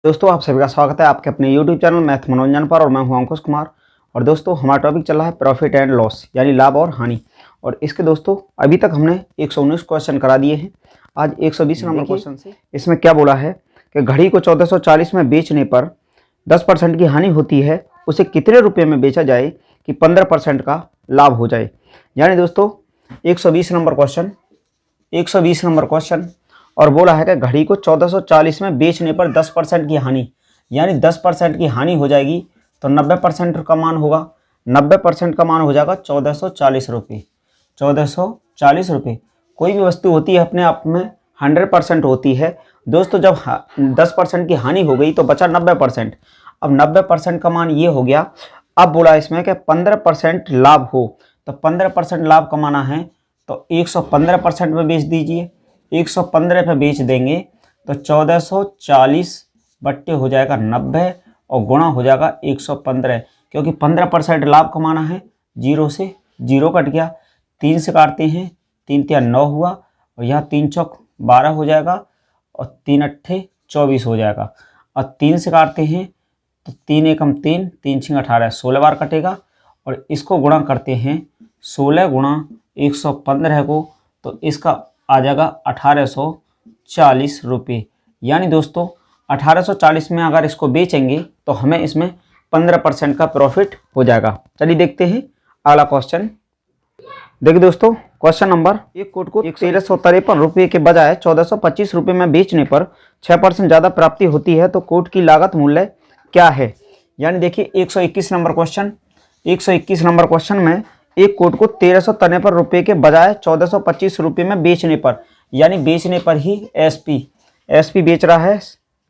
दोस्तों आप सभी का स्वागत है आपके अपने YouTube चैनल मैथ मनोरंजन पर। और मैं हूं अंकुश कुमार। और दोस्तों हमारा टॉपिक चल रहा है प्रॉफिट एंड लॉस यानी लाभ और हानि। और इसके दोस्तों अभी तक हमने 119 क्वेश्चन करा दिए हैं। आज 120 नंबर क्वेश्चन से इसमें क्या बोला है कि घड़ी को 1440 में बेचने पर 10% की हानि होती है, उसे कितने रुपये में बेचा जाए कि 15% का लाभ हो जाए। यानी दोस्तों 120 नंबर क्वेश्चन और बोला है कि घड़ी को 1440 में बेचने पर 10% की हानि, यानी 10% की हानि हो जाएगी तो 90% का मान होगा। 90% का मान हो जाएगा 1440 रुपये। 1440 रुपये। कोई भी वस्तु होती है अपने आप में 100% होती है दोस्तों। जब 10% की हानि हो गई तो बचा 90%। अब 90% का मान ये हो गया। अब बोला इसमें कि 15% लाभ हो, तो 15% लाभ कमाना है तो 115% में बेच दीजिए। 115 पे बेच देंगे तो 1440 बट्टे हो जाएगा 90 और गुणा हो जाएगा 115, क्योंकि 15% लाभ कमाना है। 0 से 0 कट गया, 3 से काटते हैं, 3 तिया 9 हुआ और यहाँ 3 चौक 12 हो जाएगा और 3 अट्ठे 24 हो जाएगा। और 3 से काटते हैं तो 3 एकम 3, 3 छिंग 18, 16 बार कटेगा। और इसको गुणा करते हैं 16 गुणा 115 को, तो इसका आ जाएगा 1840 रुपये। यानी दोस्तों 1840 में अगर इसको बेचेंगे तो हमें इसमें 15% का प्रॉफिट हो जाएगा। चलिए देखते हैं अगला क्वेश्चन। देखिए दोस्तों क्वेश्चन नंबर, एक कोट को 1353 रुपये के बजाय 1425 रुपये में बेचने पर 6% ज़्यादा प्राप्ति होती है तो कोट की लागत मूल्य क्या है। यानी देखिए 121 नंबर क्वेश्चन में एक कोट को 1353 रुपये के बजाय 1425 रुपये में बेचने पर, यानी बेचने पर ही एसपी बेच रहा है,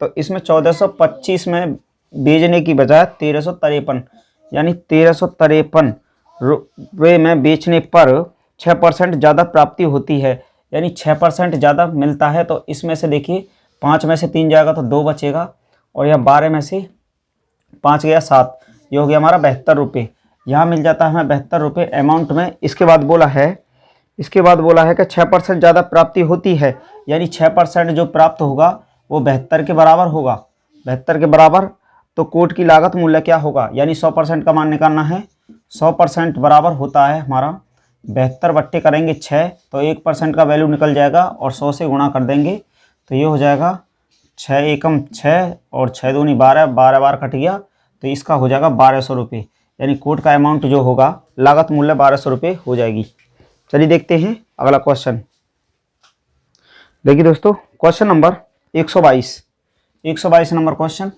तो इसमें 1425 में बेचने की बजाय 1353 यानी 1353 रुपये में बेचने पर 6% ज़्यादा प्राप्ति होती है, यानी 6% ज़्यादा मिलता है। तो इसमें से देखिए 5 में से 3 जाएगा तो 2 बचेगा और यह 12 में से 5 गया 7, ये हो गया हमारा 72 रुपये। यहाँ मिल जाता है हमें 72 रुपये अमाउंट में। इसके बाद बोला है कि 6% ज़्यादा प्राप्ति होती है, यानी 6% जो प्राप्त होगा वो 72 के बराबर होगा। 72 के बराबर तो कोट की लागत मूल्य क्या होगा, यानी 100% का मान निकालना है। 100% बराबर होता है हमारा 72 बट्टे करेंगे 6, तो 1% का वैल्यू निकल जाएगा और 100 से गुणा कर देंगे तो ये हो जाएगा 6 एकम 6 और 6 दूनी 12, 12 बार कट गया तो इसका हो जाएगा 1200 रुपये। यानी कोट का अमाउंट जो होगा लागत मूल्य 1200 रुपये हो जाएगी। चलिए देखते हैं अगला क्वेश्चन। देखिए दोस्तों क्वेश्चन नंबर 122 नंबर क्वेश्चन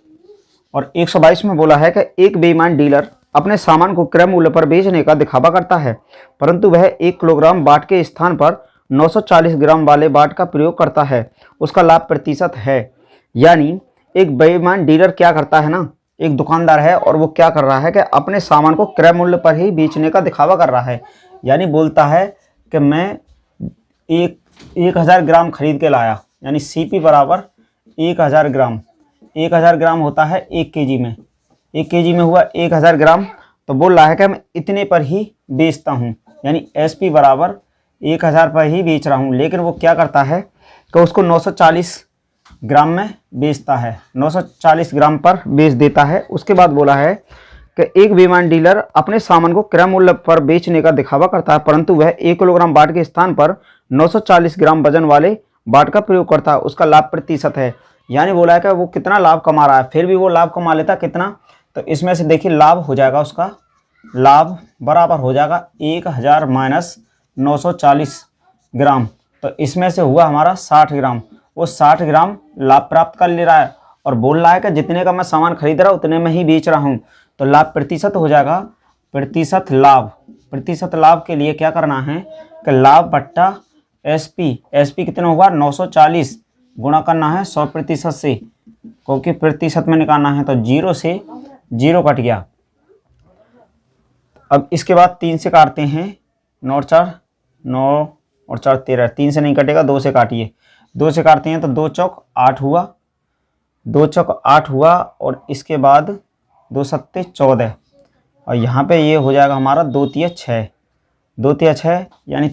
और 122 में बोला है कि एक बेईमान डीलर अपने सामान को क्रय मूल्य पर बेचने का दिखावा करता है, परंतु वह 1 किलोग्राम बाट के स्थान पर 940 ग्राम वाले बाट का प्रयोग करता है, उसका लाभ प्रतिशत है। यानी एक बेईमान डीलर क्या करता है ना, एक दुकानदार है और वो क्या कर रहा है कि अपने सामान को क्रय मूल्य पर ही बेचने का दिखावा कर रहा है। यानी बोलता है कि मैं 1000 ग्राम खरीद के लाया, यानी सीपी बराबर 1000 ग्राम। 1000 ग्राम होता है 1 केजी में, 1 केजी में हुआ 1000 ग्राम, तो बोल रहा है कि मैं इतने पर ही बेचता हूँ, यानी एसपी बराबर 1000 पर ही बेच रहा हूँ। लेकिन वो क्या करता है कि उसको 940 ग्राम में बेचता है, 940 ग्राम पर बेच देता है। उसके बाद बोला है कि एक बेईमान डीलर अपने सामान को क्रय मूल्य पर बेचने का दिखावा करता है, परंतु वह 1 किलोग्राम बाट के स्थान पर 940 ग्राम वजन वाले बाट का प्रयोग करता है, उसका लाभ प्रतिशत है। यानी बोला है कि वो कितना लाभ कमा रहा है, फिर भी वो लाभ कमा लेता कितना, तो इसमें से देखिए लाभ हो जाएगा, उसका लाभ बराबर हो जाएगा 1000 माइनस 940 ग्राम, तो इसमें से हुआ हमारा 60 ग्राम। वो 60 ग्राम लाभ प्राप्त कर ले रहा है और बोल रहा है कि जितने का मैं सामान खरीद रहा हूँ उतने में ही बेच रहा हूँ, तो लाभ प्रतिशत हो जाएगा प्रतिशत लाभ के लिए क्या करना है कि लाभ बट्टा एसपी कितना होगा 940 गुणा करना है 100% से, क्योंकि प्रतिशत में निकालना है, तो 0 से 0 कट गया। अब इसके बाद 3 से काटते हैं, 9 और 4 13, 3 से नहीं कटेगा, 2 से काटिए, 2 से काटते हैं तो 2 चौक 8 हुआ, 2 चौक 8 हुआ और इसके बाद 2 सत्ते 14 और यहाँ पे ये हो जाएगा हमारा 2 तिया 6, 2 तिया 6 यानी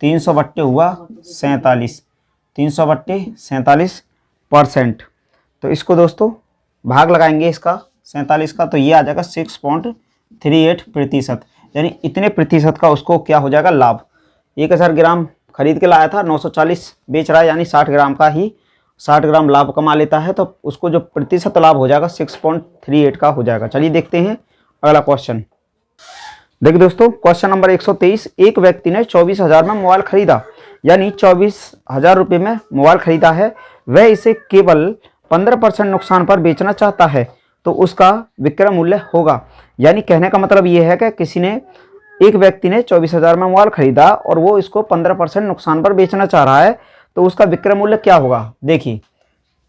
300 बट्टे हुआ 47, 300 बट्टे 47%। तो इसको दोस्तों भाग लगाएंगे इसका 47 का, तो ये आ जाएगा 6.38%, यानी इतने प्रतिशत का उसको क्या हो जाएगा लाभ। 1000 ग्राम खरीद के लाया था, 940 बेच रहा है, यानी 60 ग्राम का ही 60 ग्राम लाभ कमा लेता है, तो उसको जो प्रतिशत लाभ हो जाएगा 6.38 का हो जाएगा। चलिए देखते हैं अगला क्वेश्चन। देखिए दोस्तों क्वेश्चन नंबर 123, एक व्यक्ति ने 24,000 में मोबाइल खरीदा, यानी 24,000 रुपये में मोबाइल खरीदा है, वह इसे केवल 15% नुकसान पर बेचना चाहता है, तो उसका विक्रय मूल्य होगा। यानी कहने का मतलब ये है कि एक व्यक्ति ने 24,000 में मोबाइल खरीदा और वो इसको 15% नुकसान पर बेचना चाह रहा है, तो उसका विक्रय मूल्य क्या होगा। देखिए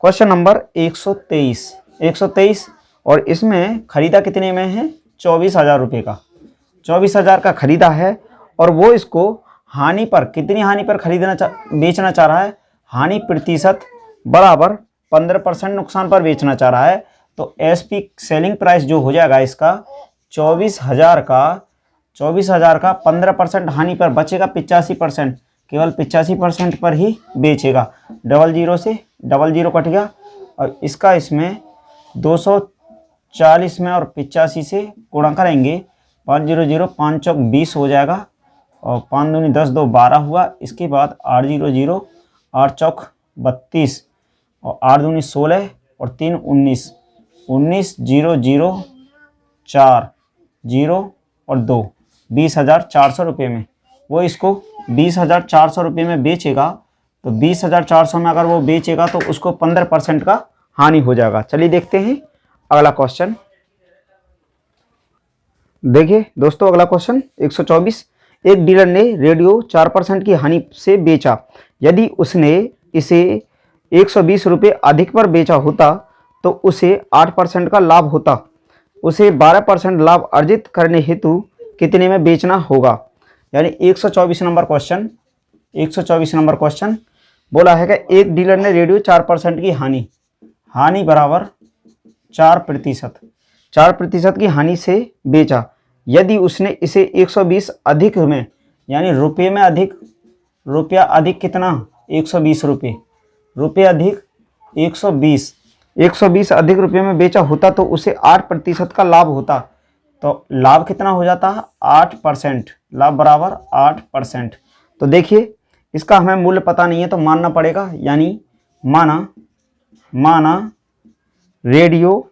क्वेश्चन नंबर 123 और इसमें खरीदा कितने में है 24,000 रुपये का, 24,000 का खरीदा है और वो इसको हानि पर, कितनी हानि पर बेचना चाह रहा है, हानि प्रतिशत बराबर 15% नुकसान पर बेचना चाह रहा है। तो एसपी सेलिंग प्राइस जो हो जाएगा इसका 24,000 का 15% हानि पर बचेगा 85%, केवल 85% पर ही बेचेगा। 00 से 00 कट गया और इसका इसमें 240 में और 85 से गुणा करेंगे, 500 5 चौक 20 हो जाएगा और 5 दूनी 10 2 12 हुआ। इसके बाद 800 8 चौक 32 और 8 दूनी 16 और 3 19 0 0 4 0 और 2 20,400 रुपये में वो इसको 20,400 रुपये में बेचेगा। तो 20,400 में अगर वो बेचेगा तो उसको 15% का हानि हो जाएगा। चलिए देखते हैं अगला क्वेश्चन। देखिए दोस्तों अगला क्वेश्चन 124, एक डीलर ने रेडियो 4% की हानि से बेचा, यदि उसने इसे 120 रुपये अधिक पर बेचा होता तो उसे 8% का लाभ होता। उसे 12% लाभ अर्जित करने हेतु कितने में बेचना होगा। यानी 124 नंबर क्वेश्चन बोला है कि एक डीलर ने रेडियो 4% की हानि बराबर 4% की हानि से बेचा, यदि उसने इसे 120 अधिक में, यानी रुपया अधिक कितना 120 रुपये अधिक 120 अधिक रुपये में बेचा होता तो उसे 8% का लाभ होता। तो लाभ कितना हो जाता है 8%, लाभ बराबर 8%। तो देखिए इसका हमें मूल्य पता नहीं है तो मानना पड़ेगा, यानी माना रेडियो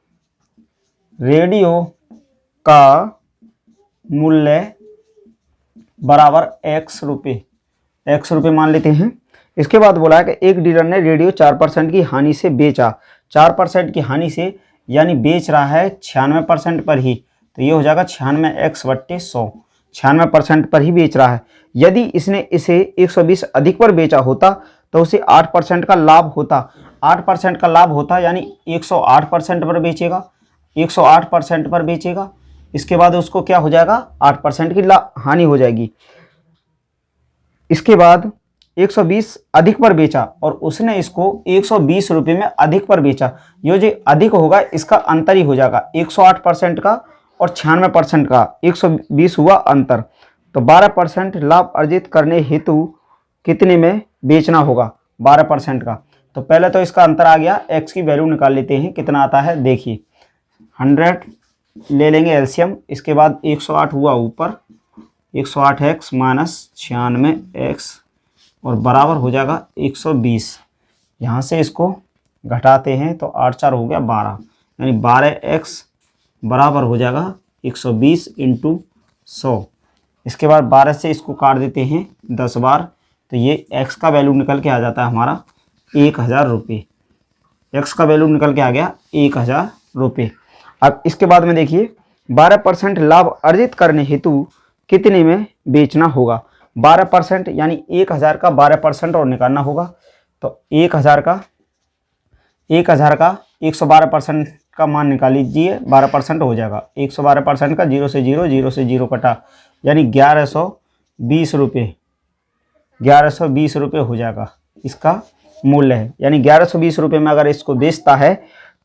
का मूल्य बराबर x रुपये मान लेते हैं। इसके बाद बोला है कि एक डीलर ने रेडियो 4% की हानि से बेचा, 4% की हानि से, यानी बेच रहा है 96% पर ही, तो ये हो जाएगा 96x/100, 96% पर ही बेच रहा है। यदि इसने इसे 120 अधिक पर बेचा होता तो उसे 8% का लाभ होता। 8% का लाभ होता यानी 108% पर बेचेगा, 108% पर बेचेगा। इसके बाद उसको क्या हो जाएगा 8% की हानि हो जाएगी। इसके बाद 120 अधिक पर बेचा और उसने इसको 120 रुपये में अधिक पर बेचा। ये जो अधिक होगा इसका अंतर ही हो जाएगा 108% का और 96% का, 120 हुआ अंतर। तो 12% लाभ अर्जित करने हेतु कितने में बेचना होगा 12% का। तो पहले तो इसका अंतर आ गया, x की वैल्यू निकाल लेते हैं कितना आता है। देखिए 100 ले लेंगे एलसीएम, इसके बाद 108 हुआ ऊपर, 108x माइनस 96x और बराबर हो जाएगा 120। यहाँ से इसको घटाते हैं तो 8 4 हो गया 12, यानी 12x बराबर हो जाएगा 120 × 100। इसके बाद 12 से इसको काट देते हैं 10 बार, तो ये x का वैल्यू निकल के आ जाता है हमारा 1000 रुपये। x का वैल्यू निकल के आ गया 1000 रुपये। अब इसके बाद में देखिए 12% लाभ अर्जित करने हेतु कितने में बेचना होगा। 12% यानी 1000 का 12% और निकालना होगा। तो 1000 का 112% का मान निकाल लीजिए, 12% हो जाएगा। 112% का 0 से 0 कटा, यानी 1120 रुपये, 1120 रुपये हो जाएगा इसका मूल्य है। यानी 1120 रुपये में अगर इसको बेचता है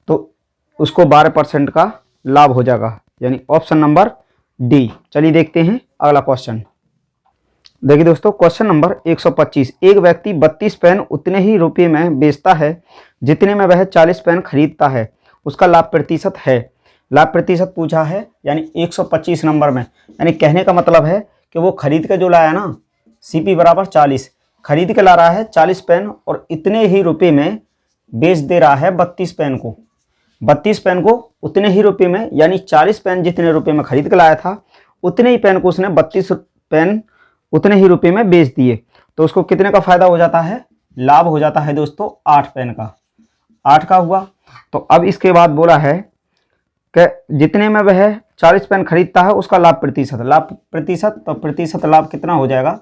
तो उसको 12% का लाभ हो जाएगा, यानी ऑप्शन नंबर डी। चलिए देखते हैं अगला क्वेश्चन। देखिए दोस्तों, क्वेश्चन नंबर 125। एक व्यक्ति 32 पेन उतने ही रुपये में बेचता है जितने में वह 40 पेन खरीदता है, उसका लाभ प्रतिशत है। लाभ प्रतिशत पूछा है, यानी 125 नंबर में, यानी कहने का मतलब है कि वो खरीद के जो लाया ना, CP बराबर 40, खरीद के ला रहा है 40 पेन और इतने ही रुपये में बेच दे रहा है 32 पेन को। 32 पेन को उतने ही रुपये में, यानी 40 पेन जितने रुपये में खरीद के लाया था उतने ही पेन को उसने 32 पेन उतने ही रुपये में बेच दिए, तो उसको कितने का फायदा हो जाता है? लाभ हो जाता है दोस्तों 8 पेन का, 8 का हुआ। तो अब इसके बाद बोला है कि जितने में वह 40 पेन खरीदता है उसका लाभ प्रतिशत। लाभ प्रतिशत, तो प्रतिशत लाभ कितना हो जाएगा?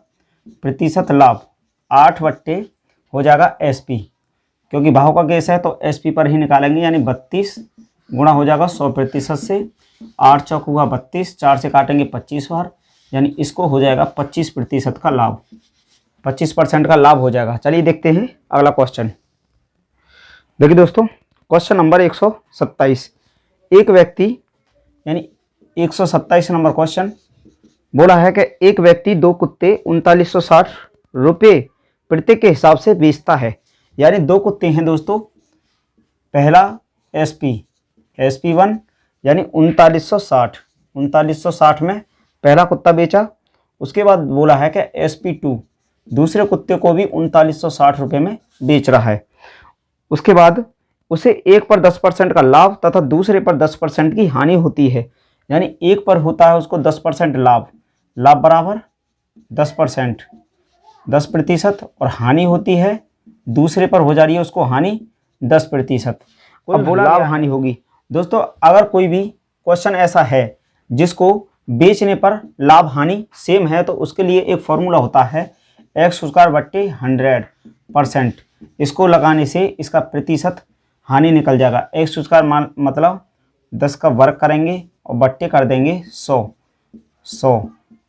प्रतिशत लाभ 8 हो जाएगा SP, क्योंकि भाव का केस है तो SP पर ही निकालेंगे, यानी 32 गुणा हो जाएगा 100% से। 8 चौक हुआ 32, 4 से काटेंगे 25 बार, यानी इसको हो जाएगा 25% का लाभ, 25% का लाभ हो जाएगा। चलिए देखते हैं अगला क्वेश्चन। देखिए दोस्तों, क्वेश्चन नंबर 127। एक व्यक्ति, यानी 127 नंबर क्वेश्चन बोला है कि एक व्यक्ति 2 कुत्ते 3960 रुपये प्रत्येक के हिसाब से बेचता है, यानी 2 कुत्ते हैं दोस्तों। पहला SP1, यानी 3960 में पहला कुत्ता बेचा। उसके बाद बोला है कि SP2 दूसरे कुत्ते को भी 3960 रुपये में बेच रहा है। उसके बाद उसे एक पर 10% का लाभ तथा दूसरे पर 10% की हानि होती है, यानी एक पर होता है उसको 10% लाभ, लाभ बराबर 10%, 10% और हानि होती है दूसरे पर हो जा रही है उसको हानि 10%। अब बोला लाभ हानि होगी। दोस्तों, अगर कोई भी क्वेश्चन ऐसा है जिसको बेचने पर लाभ हानि सेम है तो उसके लिए एक फॉर्मूला होता है x²/100%। इसको लगाने से इसका प्रतिशत हानि निकल जाएगा। x² मतलब 10 का वर्ग करेंगे और बट्टे कर देंगे 100,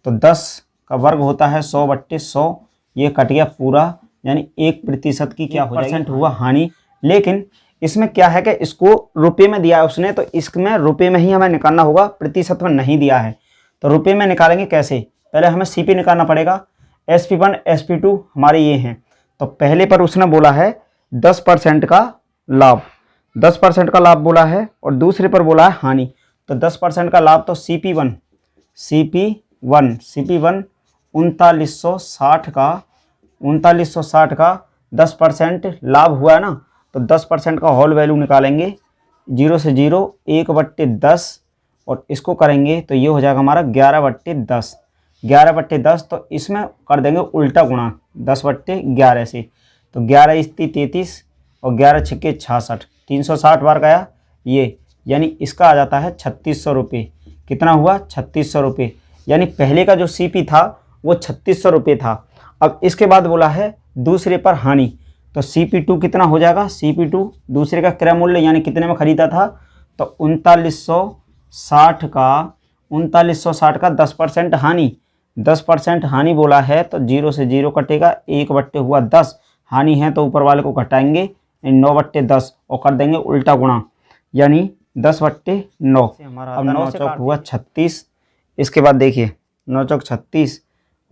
तो 10 का वर्ग होता है 100/100, ये कट गया पूरा, यानी 1% की क्या हो जाएगी? हुआ हानि। लेकिन इसमें क्या है कि इसको रुपये में दिया है उसने, तो इसमें रुपये में ही हमें निकालना होगा, प्रतिशत में नहीं दिया है। तो रुपये में निकालेंगे कैसे? पहले हमें CP निकालना पड़ेगा। SP1 SP2 हमारे ये हैं, तो पहले पर उसने बोला है 10% का लाभ, 10% का लाभ बोला है, और दूसरे पर बोला है हानि। तो 10% का लाभ तो CP1 3960 का 10% लाभ हुआ है ना, तो 10% का होल वैल्यू निकालेंगे, 0 से 0 1/10 और इसको करेंगे तो ये हो जाएगा हमारा 11/10, 11/10। तो इसमें कर देंगे उल्टा गुणा 10/11 से, तो 11 इस्ती 33 और 11 छक्के 66, 360 बार गया ये, यानी इसका आ जाता है 3600 रुपये। कितना हुआ? 3600 रुपये, यानी पहले का जो CP था वो 3600 रुपये था। अब इसके बाद बोला है दूसरे पर हानि, तो CP2 कितना हो जाएगा? CP2 दूसरे का क्रय मूल्य, यानी कितने में खरीदा था, तो 3960 का 10% हानि, 10% हानि बोला है, तो 0 से 0 कटेगा, 1/10 हानि है तो ऊपर वाले को घटाएंगे 9/10 और कर देंगे उल्टा गुणा, यानी 10/9। अब 9 चौक हुआ 36, इसके बाद देखिए 9 चौक 36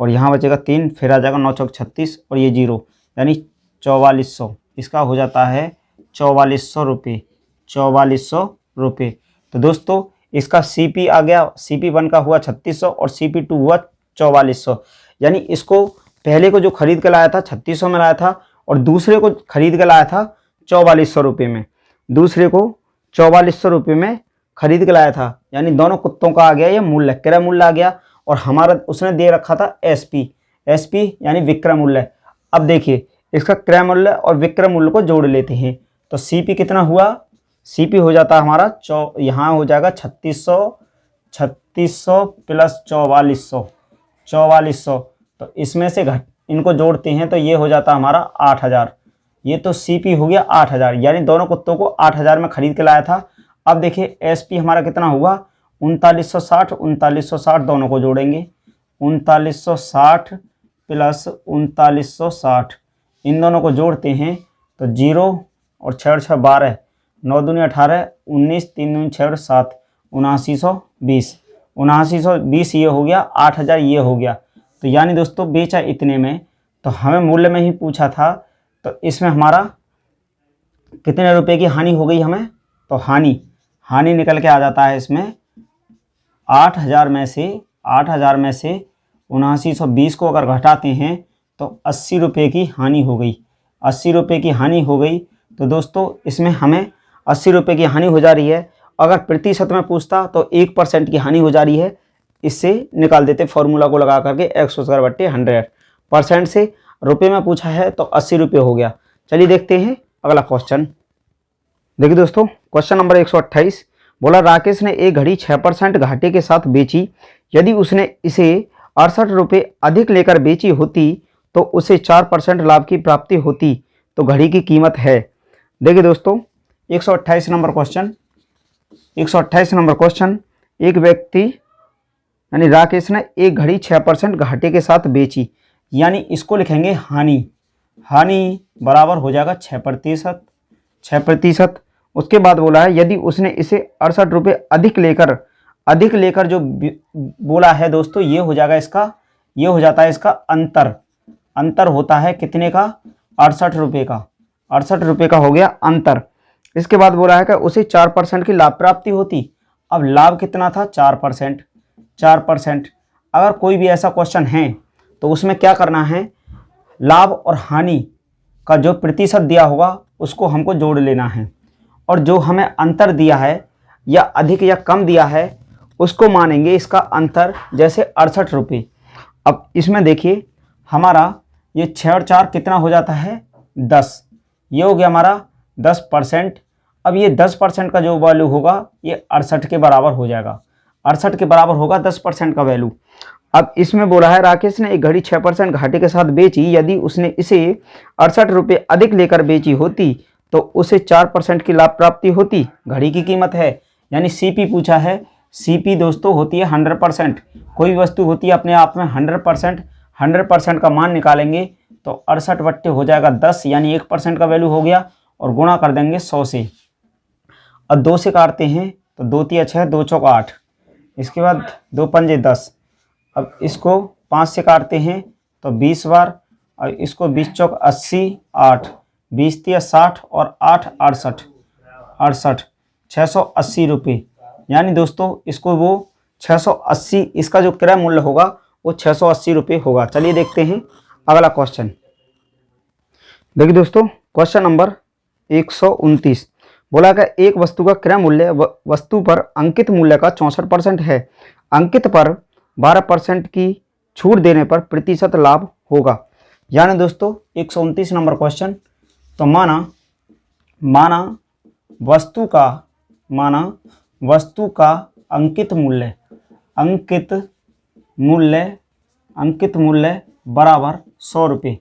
और यहाँ बचेगा 3, फिर आ जाएगा 9 चौक 36 और ये 0, यानी 4400। इसका हो जाता है 4400 रुपये, 4400 रुपये। तो दोस्तों इसका CP आ गया, CP1 का हुआ 3600 और CP2 हुआ 4400, यानी इसको पहले को जो खरीद के लाया था 3600 में लाया था और दूसरे को खरीद के लाया था 4400 रुपये में, दूसरे को 4400 रुपये में खरीद के लाया था, यानी दोनों कुत्तों का आ गया ये मूल्य, क्रय मूल्य आ गया। और हमारा उसने दे रखा था SP यानी विक्रय मूल्य। अब देखिए इसका क्रय मूल्य और विक्रय मूल्य को जोड़ लेते हैं, तो CP कितना हुआ? CP हो जाता है हमारा यहाँ हो जाएगा 3600 प्लस 4400, तो इसमें से इनको जोड़ते हैं तो ये हो जाता है हमारा 8000। ये तो CP हो गया 8000, यानी दोनों कुत्तों को 8000 में खरीद के लाया था। अब देखिए SP हमारा कितना हुआ? 3960 दोनों को जोड़ेंगे, 3960 प्लस 3960, इन दोनों को जोड़ते हैं तो 0 और 6 6 12, 9 दूनी 18, 19 3 दूनी 6 और 7, 7920 ये हो गया, 8000 ये हो गया। तो यानी दोस्तों बेचा इतने में, तो हमें मूल्य में ही पूछा था, तो इसमें हमारा कितने रुपए की हानि हो गई हमें, तो हानि निकल के आ जाता है इसमें 8,000 में से 7920 को अगर घटाते हैं तो 80 रुपये की हानि हो गई। 80 रुपये की हानि हो गई, तो दोस्तों इसमें हमें 80 रुपये की हानि हो जा रही है। अगर प्रतिशत में पूछता तो 1% की हानि हो जा रही है। इससे निकाल देते फॉर्मूला को लगा करके 100/100%। से रुपये में पूछा है तो 80 रुपये हो गया। चलिए देखते हैं अगला क्वेश्चन। देखिए दोस्तों, क्वेश्चन नंबर 128 बोला राकेश ने एक घड़ी 6% घाटे के साथ बेची। यदि उसने इसे 68 रुपये अधिक लेकर बेची होती तो उसे 4% लाभ की प्राप्ति होती, तो घड़ी की कीमत है। देखिए दोस्तों, 128 नंबर क्वेश्चन, एक व्यक्ति यानी राकेश ने एक घड़ी 6% घाटे के साथ बेची, यानी इसको लिखेंगे हानि बराबर हो जाएगा 6%। उसके बाद बोला है यदि उसने इसे 68 रुपये अधिक लेकर जो बोला है दोस्तों, ये हो जाएगा इसका, ये हो जाता है इसका अंतर होता है कितने का, 68 रुपये का। 68 रुपये का हो गया अंतर। इसके बाद बोला है कि उसे 4% की लाभ प्राप्ति होती। अब लाभ कितना था, 4%। अगर कोई भी ऐसा क्वेश्चन है तो उसमें क्या करना है, लाभ और हानि का जो प्रतिशत दिया होगा उसको हमको जोड़ लेना है, और जो हमें अंतर दिया है या अधिक या कम दिया है उसको मानेंगे इसका अंतर, जैसे 68 रुपये। अब इसमें देखिए हमारा ये 6 और 4 कितना हो जाता है, 10। ये हो गया हमारा 10%। अब ये 10% का जो वैल्यू होगा ये 68 के बराबर हो जाएगा। 68 के बराबर होगा 10% का वैल्यू। अब इसमें बोला है राकेश ने एक घड़ी 6% घाटे के साथ बेची। यदि उसने इसे 68 रुपये अधिक लेकर बेची होती तो उसे 4% की लाभ प्राप्ति होती, घड़ी की कीमत है। यानी सीपी पूछा है। सीपी दोस्तों होती है 100%। कोई भी वस्तु होती है अपने आप में 100% का मान निकालेंगे तो 68 बट्टे हो जाएगा 10, यानी 1% का वैल्यू हो गया, और गुणा कर देंगे 100 से। अब 2 से काटते हैं तो 2 तिया 6, 2 चौक 8, इसके बाद 2 पंजे 10। अब इसको 5 से काटते हैं तो 20 बार, और इसको 20 चौक 80, 8, 20 तिया 60 और 8 68, 680 रुपये। यानी दोस्तों इसको वो 680, इसका जो क्रय मूल्य होगा वो 680 रुपये होगा। चलिए देखते हैं अगला क्वेश्चन। देखिए दोस्तों, क्वेश्चन नंबर 129 बोला कि एक वस्तु का क्रय मूल्य वस्तु पर अंकित मूल्य का 64% है। अंकित पर 12% की छूट देने पर प्रतिशत लाभ होगा। यानी दोस्तों 129 नंबर क्वेश्चन, तो माना वस्तु का अंकित मूल्य बराबर 100 रुपये।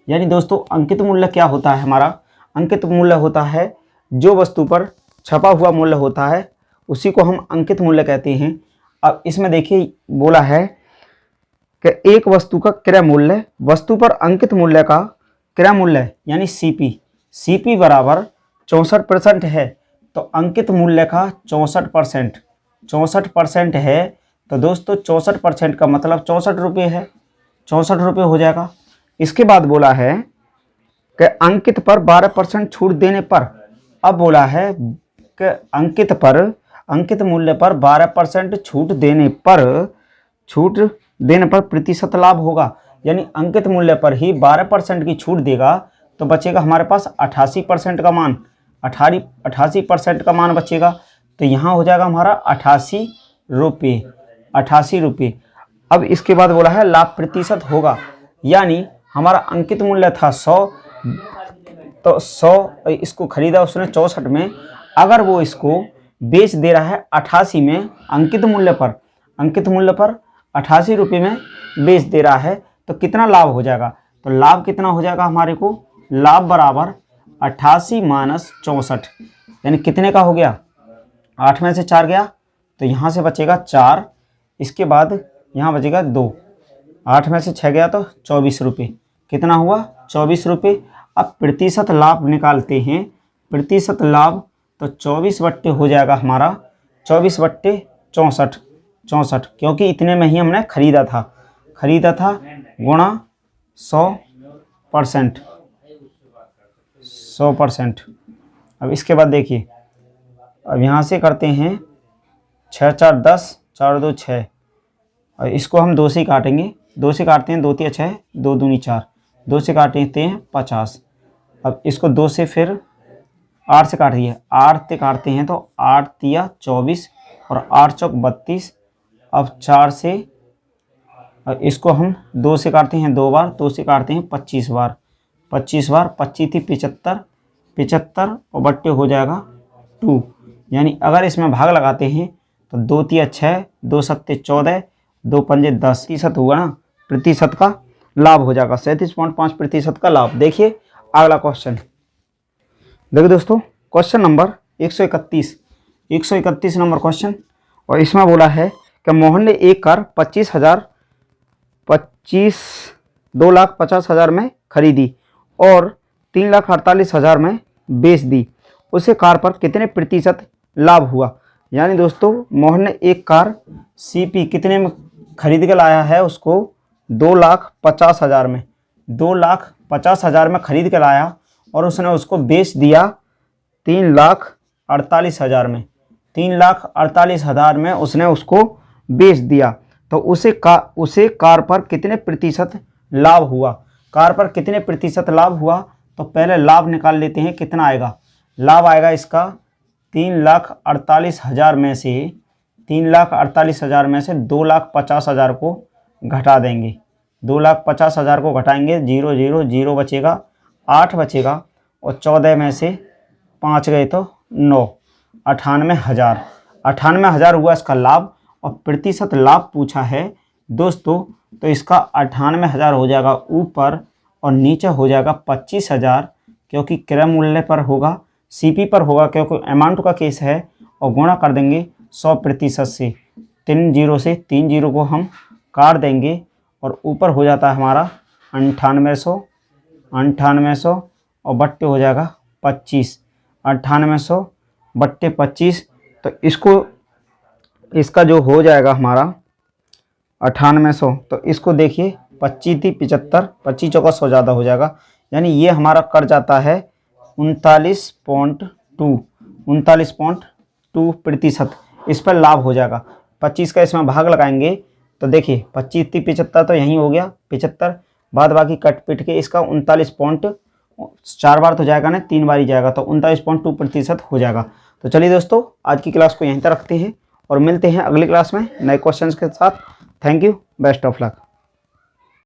यानी दोस्तों अंकित मूल्य क्या होता है हमारा, अंकित मूल्य होता है जो वस्तु पर छपा हुआ मूल्य होता है उसी को हम अंकित मूल्य कहते हैं। अब इसमें देखिए बोला है कि एक वस्तु का क्रय मूल्य वस्तु पर अंकित मूल्य का क्रय मूल्य यानी सीपी बराबर 64% है, तो अंकित मूल्य का 64% है, तो दोस्तों 64% का मतलब 64 रुपये है, 64 रुपये हो जाएगा। इसके बाद बोला है कि अंकित पर 12% छूट देने पर, अब बोला है कि अंकित मूल्य पर 12% छूट देने पर प्रतिशत लाभ होगा। यानी अंकित मूल्य पर ही 12% की छूट देगा तो बचेगा हमारे पास 88% का मान, 88% का मान बचेगा। तो यहाँ हो जाएगा हमारा 88 रुपये। अब इसके बाद बोला है लाभ प्रतिशत होगा, यानी हमारा अंकित मूल्य था 100, तो 100 इसको खरीदा उसने 64 में, अगर वो इसको बेच दे रहा है 88 में अंकित मूल्य पर 88 रुपये में बेच दे रहा है, तो कितना लाभ हो जाएगा, तो लाभ कितना हो जाएगा हमारे को, लाभ बराबर 88 माइनस 64, यानी कितने का हो गया, 8 में से 4 गया तो यहाँ से बचेगा 4, इसके बाद यहाँ बचेगा 2, 8 में से 6 गया तो 24 रुपये, कितना हुआ 24 रुपये। अब प्रतिशत लाभ निकालते हैं, प्रतिशत लाभ तो 24 बट्टे हो जाएगा हमारा 24 बट्टे 64, क्योंकि इतने में ही हमने खरीदा था। खरीदा था गुणा 100%। 100%। अब इसके बाद देखिए, अब यहाँ से करते हैं 6 4 10, 4 2 6, और इसको हम 2 से काटेंगे। 2 से काटते हैं, 2 3 6, 2 दूनी 4, 2 से काटते हैं 50। अब इसको 2 से फिर 8 से काट दिए, 8 से काटते हैं तो 8 तिया 24 और 8 चौक 32। अब 4 से, अब इसको हम 2 से काटते हैं 2 बार, 2 से काटते हैं 25 बार। 25 बार, 25 थी 75, 75 और बट्टे हो जाएगा 2। यानी अगर इसमें भाग लगाते हैं तो 2 तिया 6, 2 सत्ते 14, 2 पंजे 10 प्रतिशत हुआ ना, प्रतिशत का लाभ हो जाएगा। 37.5% का लाभ। देखिए अगला क्वेश्चन। देखिए दोस्तों, क्वेश्चन नंबर 131 नंबर क्वेश्चन, और इसमें बोला है कि मोहन ने एक कार 2,50,000 में खरीदी और 3,48,000 में बेच दी। उसे कार पर कितने प्रतिशत लाभ हुआ। यानी दोस्तों, मोहन ने एक कार सीपी कितने में खरीद के लाया है, उसको 2,50,000 में, 2,50,000 में खरीद के लाया और उसने उसको बेच दिया 3,48,000 में। 3,48,000 में उसने उसको बेच दिया। तो उसे कार पर कितने प्रतिशत लाभ हुआ। कार पर कितने प्रतिशत लाभ हुआ, तो पहले लाभ निकाल लेते हैं। कितना आएगा लाभ, आएगा इसका 3,48,000 में से 3,48,000 में से 2,50,000 को घटा देंगे। 2,50,000 को घटाएंगे, 0 0 0 बचेगा, 8 बचेगा, और 14 में से 5 गए तो 9, 98,000। 98,000 हुआ इसका लाभ, और प्रतिशत लाभ पूछा है दोस्तों, तो इसका 98,000 हो जाएगा ऊपर और नीचे हो जाएगा 25,000, क्योंकि क्रय मूल्य पर होगा, सीपी पर होगा, क्योंकि अमाउंट का केस है, और गुणा कर देंगे 100% से। 3 0 से 3 0 को हम काट देंगे और ऊपर हो जाता है हमारा 9800 और बट्टे हो जाएगा 25। 9800 बट्टे 25, तो इसका जो हो जाएगा हमारा 9800, तो इसको देखिए 25 थी 75, 25 चौका 100 ज़्यादा हो जाएगा। यानी ये हमारा कट जाता है 39.2% इस पर लाभ हो जाएगा। 25 का इसमें भाग लगाएंगे तो देखिए 25 थी 75, तो यहीं हो गया 75, बाद बाकी कट पिट के इसका 39.4 बार तो जाएगा ना, 3 बार ही जाएगा, तो 39.2% हो जाएगा। तो चलिए दोस्तों, आज की क्लास को यहीं तक रखते हैं और मिलते हैं अगली क्लास में नए क्वेश्चंस के साथ। Thank you, best of luck.